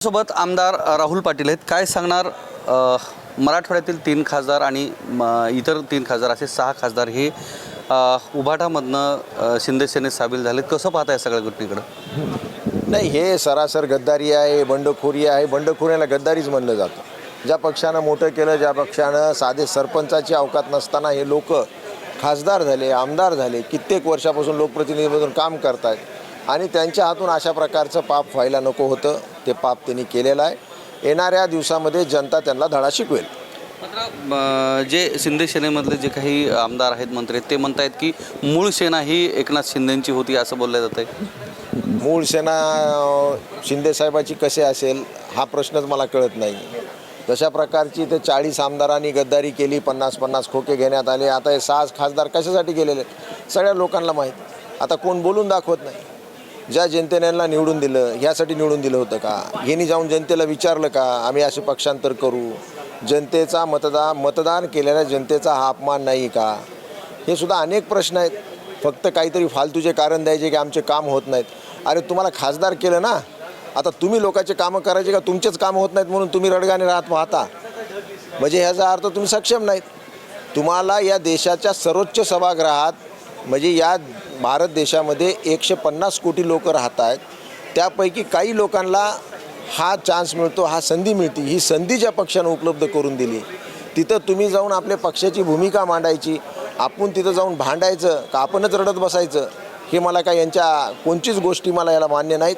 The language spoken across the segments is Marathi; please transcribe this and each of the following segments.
सोबत आमदार राहुल पाटील आहेत. काय सांगणार मराठवाड्यातील 3 खासदार आणि इतर 3 खासदार असे 6 खासदार हे उभाटामधनं शिंदे सेनेत सामील झालेत. कसं पाहताय सगळ्या घटनेकडं? नाही, हे सरासर गद्दारी आहे, बंडखोरी आहे. बंडखोरीला गद्दारीच म्हणलं जातं. ज्या पक्षानं मोठं केलं, ज्या पक्षानं साधे सरपंचाची अवकात नसताना हे लोक खासदार झाले, आमदार झाले, कित्येक वर्षापासून लोकप्रतिनिधी म्हणून काम करतात आणि त्यांच्या हातून अशा प्रकारचं पाप व्हायला नको होतं. ते पाप त्यांनी केलेलं आहे. येणाऱ्या दिवसामध्ये जनता त्यांना धडा शिकवेल. मात्र जे शिंदे सेनेमधले जे काही आमदार आहेत, मंत्री आहेत, ते म्हणत आहेत की मूळ सेना ही एकनाथ शिंदेंची होती असं बोललं जात आहे. मूळ सेना शिंदेसाहेबाची कसे असेल हा प्रश्नच मला कळत नाही. तशा प्रकारची ते 40 आमदारांनी गद्दारी केली, 50-50 खोके घेण्यात आले. आता हे 6 खासदार कशासाठी गेलेले सगळ्या लोकांना माहीत. आता कोण बोलून दाखवत नाही. ज्या जनतेने यांना निवडून दिलं ह्यासाठी निवडून दिलं होतं का? यांनी जाऊन जनतेला विचारलं का आम्ही असे पक्षांतर करू? जनतेचा मतदान केलेल्या जनतेचा हा अपमान नाही का? हे सुद्धा अनेक प्रश्न आहेत. फक्त काहीतरी फालतूचे कारण द्यायचे की आमचे काम होत नाहीत. अरे तुम्हाला खासदार केलं ना, आता तुम्ही लोकांचे कामं करायचे का? तुमचेच कामं होत नाहीत म्हणून तुम्ही रडगाणे पाहता म्हणजे ह्याचा अर्थ तुम्ही सक्षम नाहीत. तुम्हाला या देशाच्या सर्वोच्च सभागृहात म्हणजे या भारत देशामध्ये 150 कोटी लोक राहत आहेत. त्यापैकी काही लोकांना हा चान्स मिळतो, हा संधी मिळते. ही संधी ज्या पक्षानं उपलब्ध करून दिली तिथं तुम्ही जाऊन आपल्या पक्षाची भूमिका मांडायची. आपण तिथं जाऊन भांडायचं का आपणच रडत बसायचं? हे मला काय यांच्या कोणतीच गोष्टी मला याला मान्य नाहीत.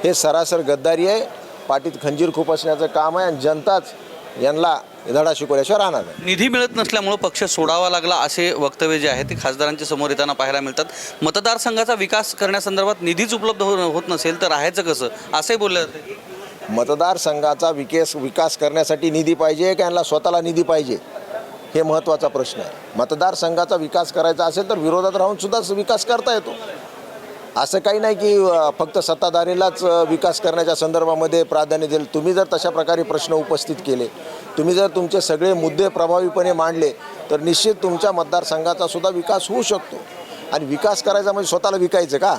हे सरासर गद्दारी आहे. पाठीत खंजीर खुपसण्याचं काम आहे आणि जनताच यांना धडा शिकवल्याशिवाय राहणार नाही. निधी मिळत नसल्यामुळे पक्ष सोडावा लागला असे वक्तव्य जे आहे ते खासदारांच्या समोर येताना पाहायला मिळतात. मतदारसंघाचा विकास करण्यासंदर्भात निधीच उपलब्ध होत नसेल तर राहायचं कसं असंही बोललं जातं. मतदारसंघाचा विकास करण्यासाठी निधी पाहिजे का यांना स्वतःला निधी पाहिजे हे महत्त्वाचा प्रश्न आहे. मतदारसंघाचा विकास करायचा असेल तर विरोधात राहून सुद्धा विकास करता येतो. असं काही नाही की फक्त सत्ताधारीलाच विकास करण्याच्या संदर्भामध्ये प्राधान्य दिलं. तुम्ही जर तशा प्रकारे प्रश्न उपस्थित केले, तुम्ही जर तुमचे सगळे मुद्दे प्रभावीपणे मांडले तर निश्चित तुमच्या मतदारसंघाचा सुद्धा विकास होऊ शकतो. आणि विकास करायचा म्हणजे स्वतःला विकायचं का?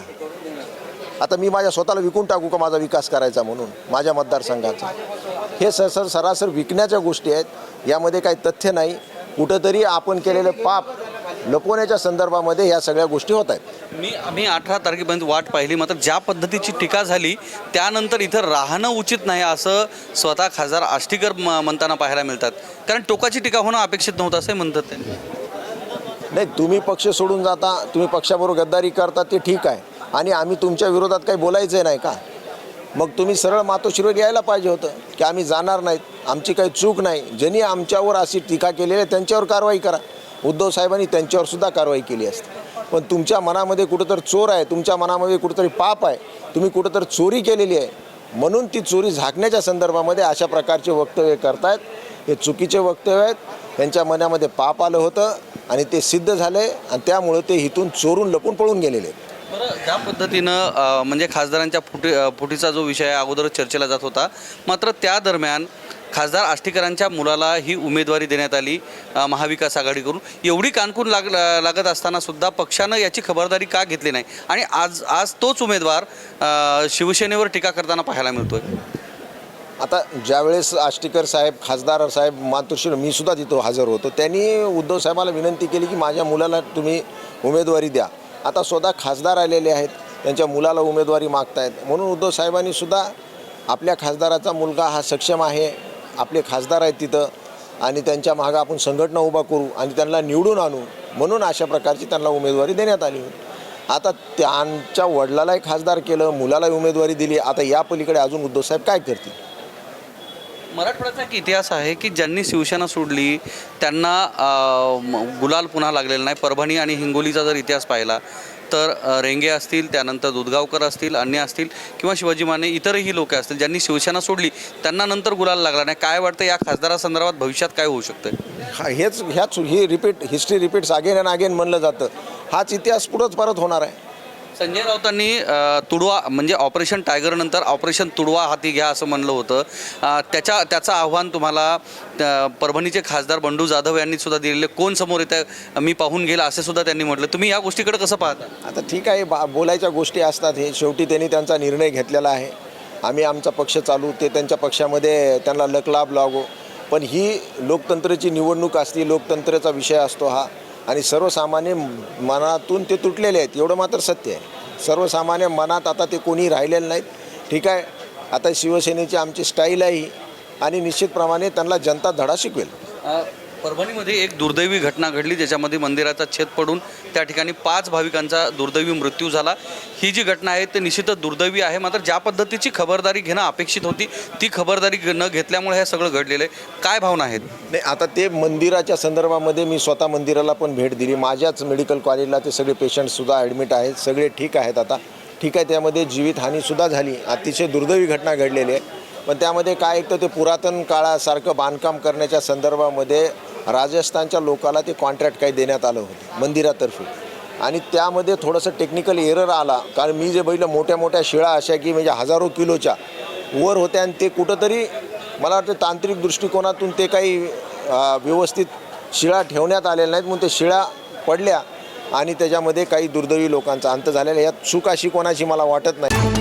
आता मी माझ्या स्वतःला विकून टाकू का माझा विकास करायचा म्हणून माझ्या मतदारसंघाचा? हे सरासर विकण्याच्या गोष्टी आहेत. यामध्ये काही तथ्य नाही. कुठंतरी आपण केलेले पाप लपवण्याच्या संदर्भामध्ये ह्या सगळ्या गोष्टी होत आहेत. आम्ही 18 तारखेपर्यंत वाट पाहिली, मात्र ज्या पद्धतीची टीका झाली त्यानंतर इथं राहणं उचित नाही असं स्वतः खासदार आष्टीकर म्हणताना पाहायला मिळतात. कारण टोकाची टीका होणं अपेक्षित नव्हतं असंही म्हणतात ते. नाही, तुम्ही पक्ष सोडून जाता, तुम्ही पक्षाबरोबर गद्दारी करता ते ठीक आहे. आणि आम्ही तुमच्या विरोधात काही बोलायचं नाही का? मग तुम्ही सरळ मातोश्रीवर यायला पाहिजे होतं की आम्ही जाणार नाहीत, आमची काही चूक नाही. ज्यांनी आमच्यावर अशी टीका केलेली आहे त्यांच्यावर कारवाई करा. उद्धव साहेबांनी त्यांच्यावर सुद्धा कारवाई केली असते. पण तुमच्या मनामध्ये कुठंतरी चोर आहे, तुमच्या मनामध्ये कुठंतरी पाप आहे, तुम्ही कुठंतरी चोरी केलेली आहे म्हणून ती चोरी झाकण्याच्या संदर्भामध्ये अशा प्रकारचे वक्तव्य करतायत. हे चुकीचे वक्तव्य आहेत. त्यांच्या मनामध्ये पाप आलं होतं आणि ते सिद्ध झाले आणि त्यामुळे ते इथून चोरून लपून पळून गेलेले आहेत. बरं, ज्या पद्धतीनं म्हणजे खासदारांच्या फुटीचा जो विषय अगोदरच चर्चेला जात होता, मात्र त्या दरम्यान खासदार आष्टीकरांच्या मुलाला ही उमेदवारी देण्यात आली महाविकास आघाडीकडून. एवढी कानकून लागत असताना सुद्धा पक्षानं याची खबरदारी का घेतली नाही आणि आज तोच उमेदवार शिवसेनेवर टीका करताना पाहायला मिळतोय. आता ज्यावेळेस आष्टीकर साहेब, खासदार साहेब मातोश्री, मी सुद्धा तिथं हजर होतो, त्यांनी उद्धव साहेबाला विनंती केली की माझ्या मुलाला तुम्ही उमेदवारी द्या. आता स्वतः खासदार आलेले आहेत, त्यांच्या मुलाला उमेदवारी मागतायत म्हणून उद्धव साहेबांनी सुद्धा आपल्या खासदाराचा मुलगा हा सक्षम आहे, आपले खासदार आहेत तिथं आणि त्यांच्या मागं आपण संघटना उभा करू आणि त्यांना निवडून आणू म्हणून अशा प्रकारची त्यांना उमेदवारी देण्यात आली होती. आता त्यांच्या वडिलालाही खासदार केलं, मुलालाही उमेदवारी दिली. आता या पलीकडे अजून उद्धव साहेब काय करतील? मराठवाड्याचा एक इतिहास आहे की ज्यांनी शिवसेना सोडली त्यांना गुलाल पुन्हा लागलेला नाही. परभणी आणि हिंगोलीचा जर इतिहास पाहिला तर रेंगे असतील, त्यानंतर दुधगावकर असतील, अन्य असतील किंवा शिवाजी माने इतरही लोक असतील ज्यांनी शिवसेना सोडली त्यांना नंतर गुलाल लागला नाही. काय वाटतं या खासदारासंदर्भात भविष्यात काय होऊ शकतं? ही history repeats again and again म्हणलं जातं. हाच इतिहास पुढंच परत होणार आहे. संजय राऊतांनी तुडवा म्हणजे ऑपरेशन टायगर नंतर ऑपरेशन तुडवा हाती घ्या असं म्हणलं होतं. त्याचं आव्हान तुम्हाला परभणीचे खासदार बंडू जाधव यांनी सुद्धा दिलेले. कोण समोर येतं मी पाहून गेला असे सुद्धा त्यांनी म्हटलं. तुम्ही या गोष्टीकडे कसं पाहता? आता ठीक आहे, बोलायच्या गोष्टी असतात. हे शेवटी त्यांनी त्यांचा निर्णय घेतलेला आहे. आम्ही आमचा पक्ष चालू, ते त्यांच्या पक्षामध्ये त्यांना लकलाभ लागो. पण ही लोकतंत्राची निवडणूक असते, लोकतंत्राचा विषय असतो हा. आणि सर्वसामान्य मनातून ते तुटलेले आहेत, एवढं मात्र सत्य आहे. सर्वसामान्य मनात आता ते कोणी राहिलेले नाहीत. ठीक आहे, आता शिवसेनेची आमची स्टाईल आहे ही, आणि निश्चितप्रमाणे त्यांना जनता धडा शिकवेल. परभणीमध्ये एक दुर्दैवी घटना घडली, ज्याच्यामध्ये मंदिराचा छत पडून त्या ठिकाणी 5 भाविकांचा दुर्दैवी मृत्यू झाला. ही जी घटना आहे ते निश्चितच दुर्दैवी आहे. मात्र ज्या पद्धतीची खबरदारी घेणं अपेक्षित होती ती खबरदारी न घेतल्यामुळे हे सगळं घडलेलं आहे. काय भावना आहेत? नाही, आता ते मंदिराच्या संदर्भामध्ये मी स्वतः मंदिराला पण भेट दिली. माझ्याच मेडिकल कॉलेजला ते सगळे पेशंटसुद्धा ॲडमिट आहेत, सगळे ठीक आहेत आता. ठीक आहे, त्यामध्ये जीवितहानीसुद्धा झाली, अतिशय दुर्दैवी घटना घडलेली आहे. पण त्यामध्ये काय एक तर ते पुरातन काळासारखं बांधकाम करण्याच्या संदर्भामध्ये राजस्थानच्या लोकाला ते कॉन्ट्रॅक्ट काही देण्यात आलं होतं मंदिरातर्फे, आणि त्यामध्ये थोडंसं टेक्निकल एरर आला. कारण मी जे बघितलं, मोठ्या मोठ्या शिळा अशा की म्हणजे हजारो किलोच्या वर होत्या, आणि ते कुठंतरी मला वाटतं तांत्रिक दृष्टिकोनातून ते काही व्यवस्थित शिळा ठेवण्यात आलेल्या नाहीत, म्हणून ते शिळा पडल्या आणि त्याच्यामध्ये काही दुर्दैवी लोकांचा अंत झालेला. यात चूक अशी कोणाची मला वाटत नाही.